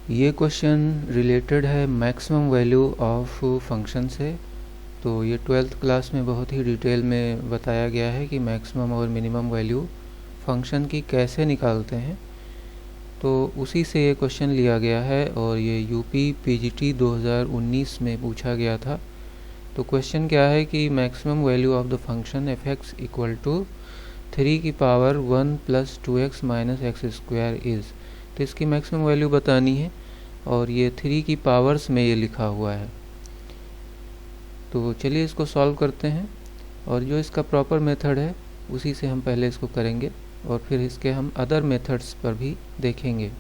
ये question related है maximum value of function से। तो ये 12th क्लास में बहुत ही डिटेल में बताया गया है कि मैक्सिमम और मिनिमम वैल्यू फंक्शन की कैसे निकालते हैं। तो उसी से ये क्वेश्चन लिया गया है और ये यूपी पीजीटी 2019 में पूछा गया था। तो क्वेश्चन क्या है कि maximum value of the function f x equal to 3 की power 1 plus 2x minus x square is. तो इसकी मैक्सिमम वैल्यू बतानी है और ये 3 की पावर्स में ये लिखा हुआ है। तो चलिए इसको सॉल्व करते हैं और जो इसका प्रॉपर मेथड है उसी से हम पहले इसको करेंगे और फिर इसके हम अदर मेथड्स पर भी देखेंगे।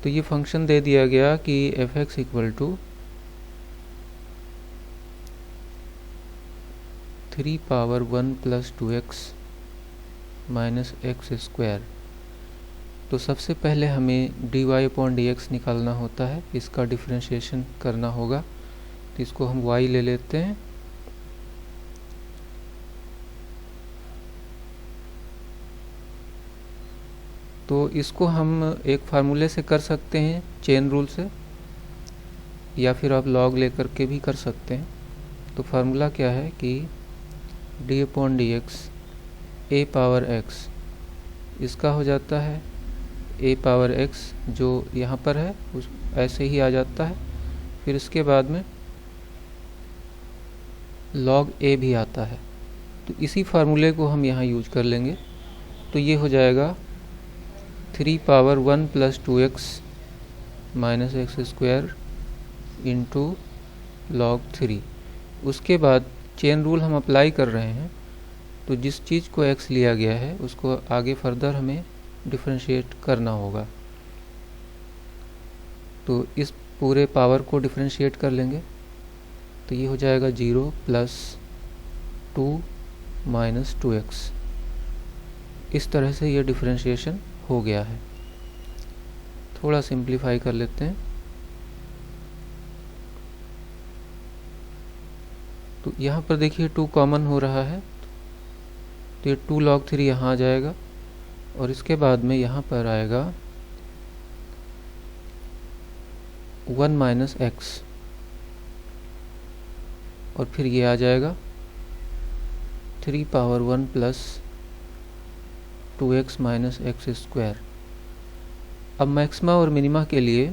तो ये फंक्शन दे दिया गया कि f x equal to 3 power 1 plus 2x minus x square. तो सबसे पहले हमें dy अपॉन dx निकालना होता है, इसका डिफरेंशिएशन करना होगा। तो इसको हम y ले लेते हैं। तो इसको हम एक फार्मूले से कर सकते हैं, चेन रूल से, या फिर आप log लेकर के भी कर सकते हैं। तो फार्मूला क्या है कि डी अपॉन डी एक्स ए पावर एक्स, इसका हो जाता है ए पावर एक्स जो यहाँ पर है उस ऐसे ही आ जाता है। फिर इसके बाद में log ए भी आता है। तो इसी फार्मूले को हम यहाँ यूज कर लेंगे। तो ये हो जाएगा 3 power 1 plus 2x minus x square into log 3। उसके बाद चेन रूल हम अप्लाई कर रहे हैं। तो जिस चीज़ को x लिया गया है उसको आगे फर्दर हमें डिफरेंशिएट करना होगा। तो इस पूरे पावर को डिफरेंशिएट कर लेंगे। तो ये हो जाएगा 0 प्लस 2 माइनस 2x। इस तरह से ये डिफरेंशिएशन हो गया है। थोड़ा सिंप्लीफाई कर लेते हैं। तो यहाँ पर देखिए 2 कॉमन हो रहा है, तो ये 2 log 3 यहाँ आ जाएगा और इसके बाद में यहाँ पर आएगा 1 माइनस एक्स और फिर ये आ जाएगा 3 power 1 plus 2x minus x square. अब मैक्सिमा और मिनिमा के लिए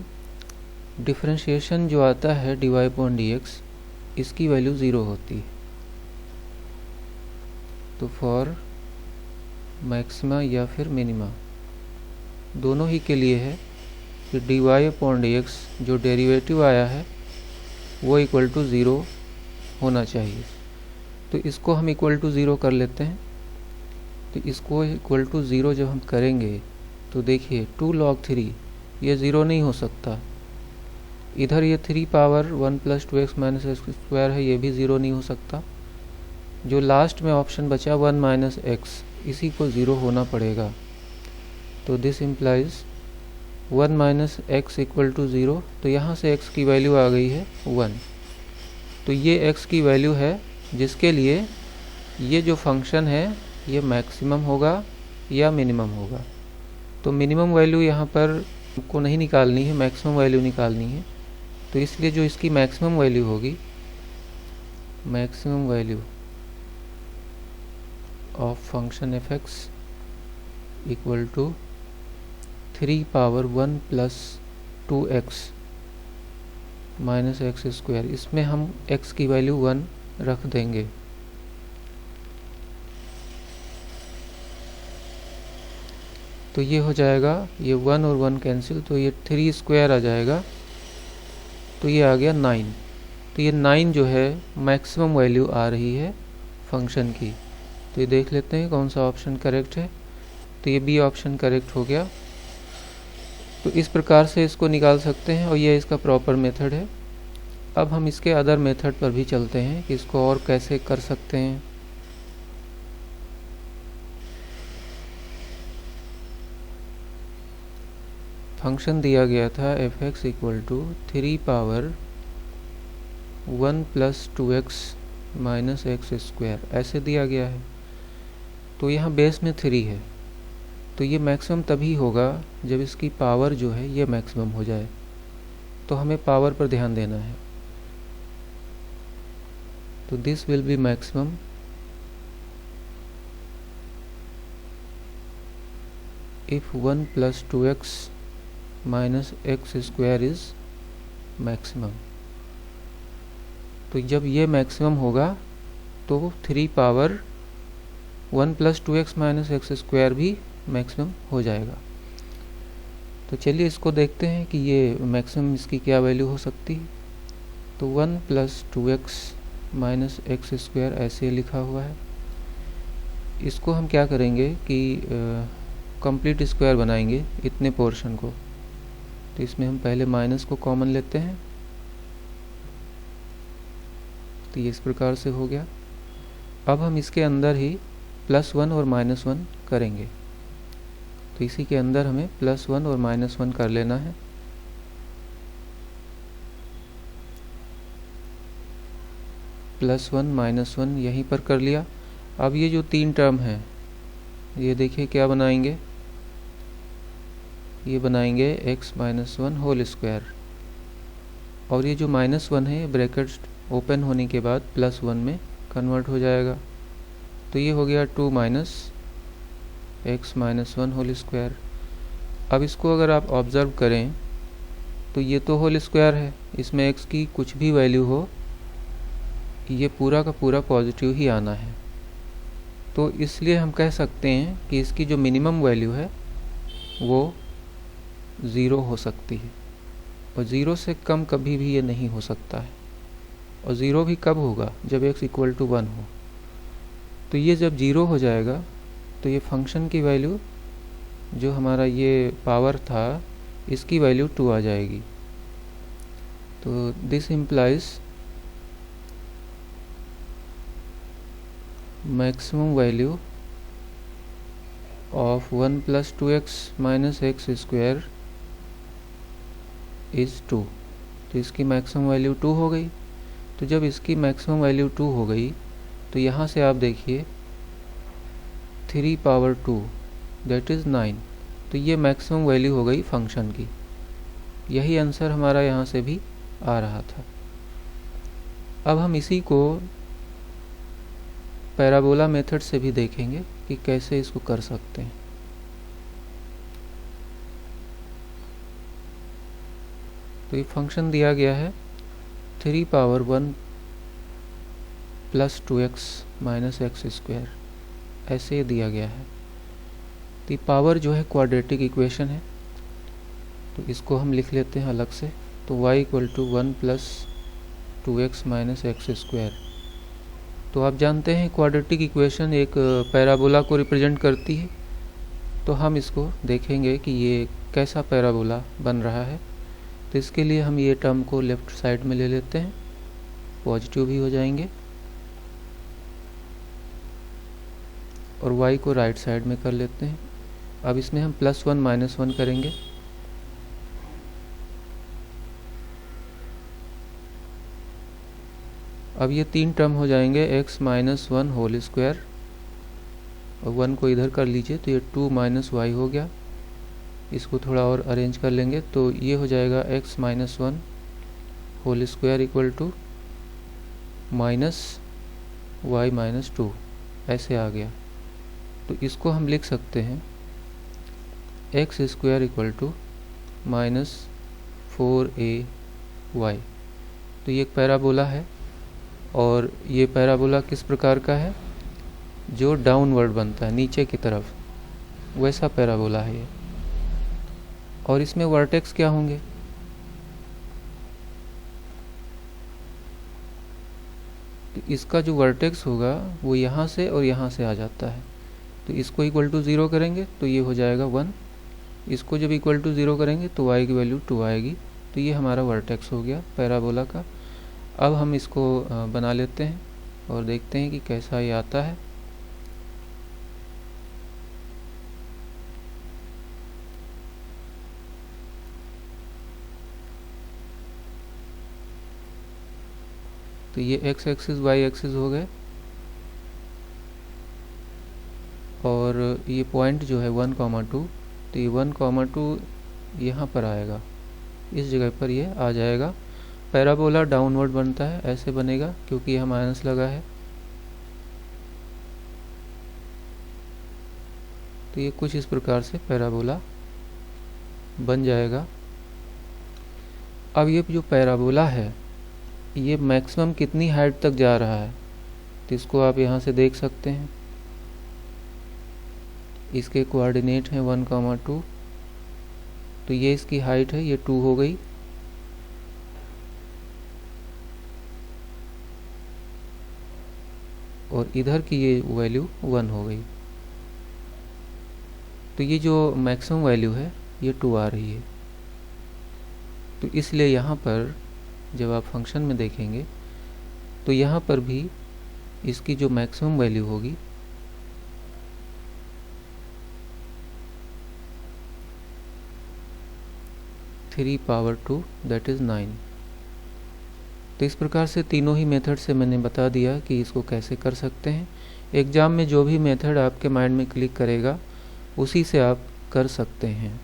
डिफरेंशिएशन जो आता है dy अपॉन dx, इसकी वैल्यू 0 होती है। तो फॉर मैक्सिमा या फिर मिनिमा दोनों ही के लिए है कि dy अपॉन dx जो डेरिवेटिव आया है वो इक्वल टू 0 होना चाहिए। तो इसको हम इक्वल टू 0 कर लेते हैं। तो इसको इक्वल टू 0 जब हम करेंगे तो देखिए 2 log 3 ये 0 नहीं हो सकता। इधर ये 3 power 1 plus 2x minus x square है, ये भी 0 नहीं हो सकता। जो लास्ट में ऑप्शन बचा 1 माइनस एक्स, इसी को 0 होना पड़ेगा। तो this implies 1 minus x equal to 0। तो यहाँ से x की वैल्यू आ गई है 1। तो ये x की वैल्यू है जिसके लिए ये जो फंक्शन है ये मैक्सिमम होगा या मिनिमम होगा। तो मिनिमम वैल्यू यहाँ पर को नहीं निकालनी है, मैक्सिमम वैल्यू निकालनी है। तो इसलिए जो इसकी मैक्सिमम वैल्यू होगी, maximum value of function f x equal to 3 power 1 plus 2x minus x square. इसमें हम x की वैल्यू 1 रख देंगे। तो ये हो जाएगा, ये 1 और 1 कैंसिल, तो ये 3 स्क्वायर आ जाएगा। तो ये आ गया 9। तो ये 9 जो है मैक्सिमम वैल्यू आ रही है फंक्शन की। तो ये देख लेते हैं कौन सा ऑप्शन करेक्ट है। तो ये बी ऑप्शन करेक्ट हो गया। तो इस प्रकार से इसको निकाल सकते हैं और ये इसका प्रॉपर मेथड है। अब हम इसके अदर मेथड पर भी चलते हैं कि इसको और कैसे कर सकते हैं। फंक्शन दिया गया था f x equal to 3 power 1 plus 2x minus x square, ऐसे दिया गया है। तो यहाँ बेस में 3 है तो ये मैक्सिमम तभी होगा जब इसकी पावर जो है ये मैक्सिमम हो जाए। तो हमें पावर पर ध्यान देना है। तो this will be maximum if 1 plus 2x minus x square is maximum। तो जब ये मैक्सिमम होगा तो 3 power 1 plus 2x minus x square भी मैक्सिमम हो जाएगा। तो चलिए इसको देखते हैं कि ये मैक्सिमम इसकी क्या वैल्यू हो सकती है। तो 1 plus 2x minus x square ऐसे लिखा हुआ है। इसको हम क्या करेंगे कि कंप्लीट स्क्वायर बनाएंगे इतने पोर्शन को। तो इसमें हम पहले माइनस को कॉमन लेते हैं। तो ये इस प्रकार से हो गया। अब हम इसके अंदर ही +1 और -1 करेंगे। तो इसी के अंदर हमें +1 और -1 कर लेना है। +1 -1 यहीं पर कर लिया। अब ये जो 3 टर्म है ये देखिए क्या बनाएंगे, ये बनाएंगे x -1 होल स्क्वायर। और ये जो -1 है ब्रैकेट ओपन होने के बाद +1 में कन्वर्ट हो जाएगा। तो ये हो गया 2 x -1 होल स्क्वायर। अब इसको अगर आप ऑब्ज़र्व करें तो ये तो होल स्क्वायर है, इसमें x की कुछ भी वैल्यू हो ये पूरा का पूरा पॉजिटिव ही आना है। तो इसलिए हम कह सकते हैं कि इसकी जो मिनिमम वैल्यू है वो 0 हो सकती है, और 0 से कम कभी भी ये नहीं हो सकता है। और 0 भी कब होगा, जब x = 1 हो। तो ये जब 0 हो जाएगा तो ये फंक्शन की वैल्यू जो हमारा ये पावर था इसकी वैल्यू 2 आ जाएगी। तो this implies maximum value of 1 + 2x minus x square is 2। तो इसकी मैक्सिमम वैल्यू 2 हो गई। तो जब इसकी मैक्सिमम वैल्यू 2 हो गई तो यहाँ से आप देखिए 3 पावर 2 दैट इज़ 9। तो ये मैक्सिमम वैल्यू हो गई फंक्शन की। यही आंसर हमारा यहाँ से भी आ रहा था। अब हम इसी को पैराबोला मेथड से भी देखेंगे कि कैसे इसको कर सकते हैं। तो ये फंक्शन दिया गया है 3 power 1 + 2x minus x square, ऐसे दिया गया है। तो पावर जो है क्वाड्रेटिक इक्वेशन है, तो इसको हम लिख लेते हैं अलग से। तो y = 1 + 2x minus x square. तो आप जानते हैं क्वाड्रेटिक इक्वेशन एक पैराबोला को रिप्रेजेंट करती है। तो हम इसको देखेंगे कि ये कैसा पैराबोला बन रहा है। तो इसके लिए हम ये टर्म को लेफ्ट साइड में ले लेते हैं, पॉजिटिव भी हो जाएंगे, और y को राइट साइड में कर लेते हैं। अब इसमें हम +1 -1 करेंगे। अब ये 3 टर्म हो जाएंगे x -1 होल स्क्वायर, और 1 को इधर कर लीजिए तो ये 2 - y हो गया। इसको थोड़ा और अरेंज कर लेंगे तो ये हो जाएगा x -1 होल स्क्वायर = -y - 2, ऐसे आ गया। तो इसको हम लिख सकते हैं x² = -4ay। तो ये एक पैराबोला है, और ये पैराबोला किस प्रकार का है, जो डाउनवर्ड बनता है नीचे की तरफ, वैसा पैराबोला है ये। और इसमें वर्टेक्स क्या होंगे, तो इसका जो वर्टेक्स होगा वो यहाँ से और यहाँ से आ जाता है। तो इसको = 0 करेंगे तो ये हो जाएगा 1। इसको जब = 0 करेंगे तो y की वैल्यू 2 आएगी। तो ये हमारा वर्टेक्स हो गया पैराबोला का। अब हम इसको बना लेते हैं और देखते हैं कि कैसा ये आता है। तो ये x एक्सिस y एक्सिस हो गए, और ये पॉइंट जो है 1,2, तो ये 1,2 यहाँ पर आएगा, इस जगह पर ये आ जाएगा। पैराबोला डाउनवर्ड बनता है, ऐसे बनेगा क्योंकि यहाँ माइनस लगा है। तो ये कुछ इस प्रकार से पैराबोला बन जाएगा। अब ये जो पैराबोला है ये मैक्सिमम कितनी हाइट तक जा रहा है, तो इसको आप यहाँ से देख सकते हैं। इसके कोऑर्डिनेट हैं 1,2, तो ये इसकी हाइट है, ये 2 हो गई। और इधर की ये वैल्यू 1 हो गई। तो ये जो मैक्सिमम वैल्यू है ये 2 आ रही है। तो इसलिए यहाँ पर जब आप फंक्शन में देखेंगे तो यहाँ पर भी इसकी जो मैक्सिमम वैल्यू होगी थ्री पावर 2 दैट इज़ 9। तो इस प्रकार से तीनों ही मेथड से मैंने बता दिया कि इसको कैसे कर सकते हैं। एग्ज़ाम में जो भी मेथड आपके माइंड में क्लिक करेगा उसी से आप कर सकते हैं।